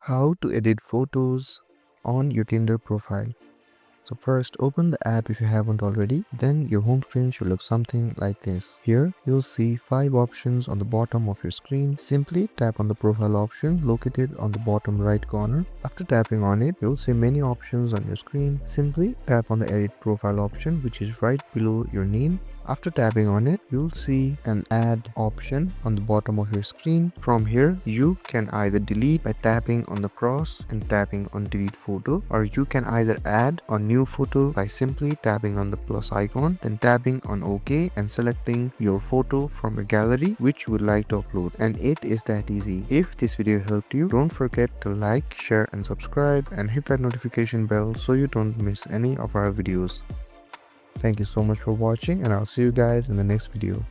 How to edit photos on your Tinder profile. So first, open the app if you haven't already. Then your home screen should look something like this. Here, you'll see 5 options on the bottom of your screen. Simply tap on the profile option located on the bottom right corner. After tapping on it, you'll see many options on your screen. Simply tap on the edit profile option, which is right below your name. After tapping on it, you'll see an add option on the bottom of your screen. From here, you can either delete by tapping on the cross and tapping on delete photo, or you can either add a new photo by simply tapping on the plus icon, then tapping on OK and selecting your photo from a gallery which you would like to upload. And it is that easy. If this video helped you, don't forget to like, share and subscribe and hit that notification bell so you don't miss any of our videos. Thank you so much for watching, and I'll see you guys in the next video.